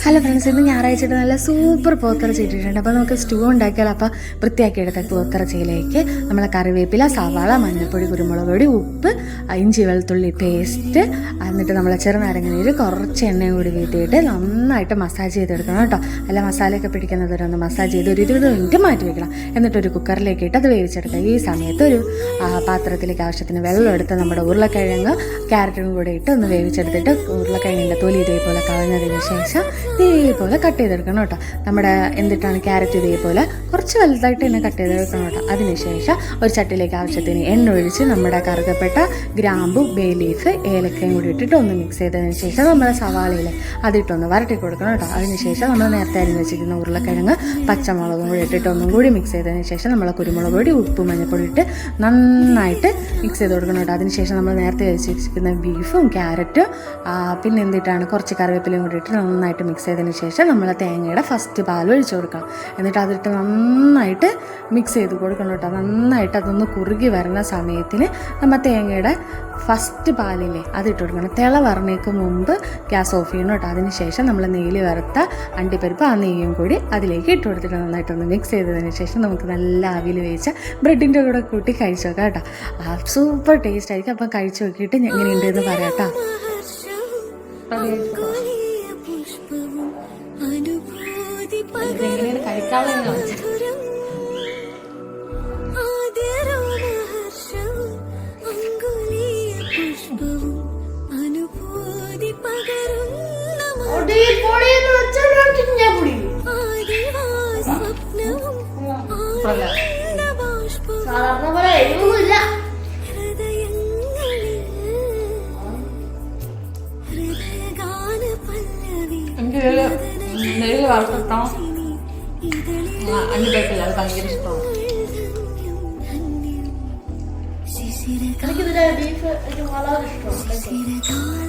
Hello friends, ഇന്ന് ഞായറാഴ്ച നല്ല സൂപ്പർ പോത്തിറച്ചി ഇട്ടിട്ടുണ്ട്. അപ്പോൾ നമുക്ക് സ്റ്റൂ ഉണ്ടാക്കിയാൽ അപ്പോൾ വൃത്തിയാക്കിയെടുത്ത പോത്തിറച്ചിയിലേക്ക് നമ്മൾ കറിവേപ്പില, സവാള, മഞ്ഞൾപ്പൊടി, കുരുമുളക് പൊടി, ഉപ്പ്, ഇഞ്ചി വെളുത്തുള്ളി പേസ്റ്റ്, എന്നിട്ട് നമ്മൾ ചെറുനാരങ്ങ നീര്, കുറച്ച് എണ്ണയും കൂടി വീട്ടിയിട്ട് നന്നായിട്ട് മസാജ് ചെയ്തെടുക്കണം കേട്ടോ. അല്ല മസാലയൊക്കെ പിടിക്കുന്നവരെ ഒന്ന് മസാജ് ചെയ്ത് ഒരു 20 മിനിറ്റ് മാറ്റി വെക്കണം. എന്നിട്ടൊരു കുക്കറിലേക്ക് ഇട്ട് അത് വേവിച്ചെടുക്കുക. ഈ സമയത്ത് ഒരു പാത്രത്തിലേക്ക് ആവശ്യത്തിന് വെള്ളം എടുത്ത് നമ്മുടെ ഉരുളക്കിഴങ്ങ്, ക്യാരറ്റും കൂടെ ഇട്ട് ഒന്ന് വേവിച്ചെടുത്തിട്ട് ഉരുളക്കിഴങ്ങിൻ്റെ തൊലി ഇതേപോലെ കളഞ്ഞതിന് ശേഷം ഇതേപോലെ കട്ട് ചെയ്തെടുക്കണം കേട്ടോ. നമ്മുടെ എന്തിട്ടാണ് ക്യാരറ്റ് ഇതേപോലെ കുറച്ച് വലുതായിട്ട് തന്നെ കട്ട് ചെയ്തെടുക്കണം കേട്ടോ. അതിനുശേഷം ഒരു ചട്ടിയിലേക്ക് ആവശ്യത്തിന് എണ്ണ ഒഴിച്ച് നമ്മുടെ കറുകപ്പെട്ട ഗ്രാമ്പു, ബേ ലീഫ്, ഏലക്കയും കൂടി ഇട്ടിട്ട് ഒന്ന് മിക്സ് ചെയ്തതിന് ശേഷം നമ്മുടെ സവാളയിൽ അതിട്ടൊന്ന് വരട്ടി കൊടുക്കണം കേട്ടോ. അതിനുശേഷം നമ്മൾ നേരത്തെ അരിഞ്ഞ് വെച്ചിരിക്കുന്ന ഉരുളക്കിഴങ്ങ്, പച്ചമുളകും കൂടി ഇട്ടിട്ട് ഒന്നും കൂടി മിക്സ് ചെയ്തതിന് ശേഷം നമ്മൾ കുരുമുളക് പൊടി, ഉപ്പ്, മഞ്ഞൾപ്പൊടി ഇട്ട് നന്നായിട്ട് മിക്സ് ചെയ്ത് കൊടുക്കണം കേട്ടോ. അതിനുശേഷം നമ്മൾ നേരത്തെ വെച്ചിരിക്കുന്ന ബീഫും ക്യാരറ്റും പിന്നെ എന്തിട്ടാണ് കുറച്ച് കറിവേപ്പിലയും കൂടി ഇട്ട് നന്നായിട്ട് മിക്സ് ചെയ്തതിന് ശേഷം നമ്മൾ തേങ്ങയുടെ ഫസ്റ്റ് പാൽ ഒഴിച്ച് കൊടുക്കണം. എന്നിട്ട് അതിട്ട് നന്നായിട്ട് മിക്സ് ചെയ്ത് കൊടുക്കണം കേട്ടോ. നന്നായിട്ട് അതൊന്ന് കുറുകി വരുന്ന സമയത്തിന് നമ്മൾ തേങ്ങയുടെ ഫസ്റ്റ് പാലില്ലേ അതിട്ട് കൊടുക്കണം. തിള വരണേക്ക് മുമ്പ് ഗ്യാസ് ഓഫ് ചെയ്യണം കേട്ടോ. അതിന് ശേഷം നമ്മൾ നെയ്യിൽ വറുത്ത അണ്ടിപ്പരിപ്പ്, ആ നെയ്യും കൂടി അതിലേക്ക് ഇട്ട് കൊടുത്തിട്ട് നന്നായിട്ടൊന്ന് മിക്സ് ചെയ്തതിന് ശേഷം നമുക്ക് നല്ല ആവിയിൽ വേവിച്ച ബ്രെഡിൻ്റെ കൂടെ കൂട്ടി കഴിച്ചു നോക്കാം കേട്ടോ. സൂപ്പർ ടേസ്റ്റ് ആയിരിക്കും. അപ്പം കഴിച്ചു നോക്കിയിട്ട് എങ്ങനെയുണ്ടെന്ന് പറയാം കേട്ടോ. എങ്ങനെയാണ് കഴിക്കാവുന്ന സാധാരണ പോലെ എരിവൊന്നുമില്ല. എനിക്ക് നെയ്യിൽ വറുത്തിട്ടോ അണ്ടിപ്പരിപ്പില്ല, അത് ഭയങ്കര ഇഷ്ടമാണ്. എനിക്കിതിലെ ബീഫ് എനിക്ക് വളരെ ഇഷ്ടമാണ്.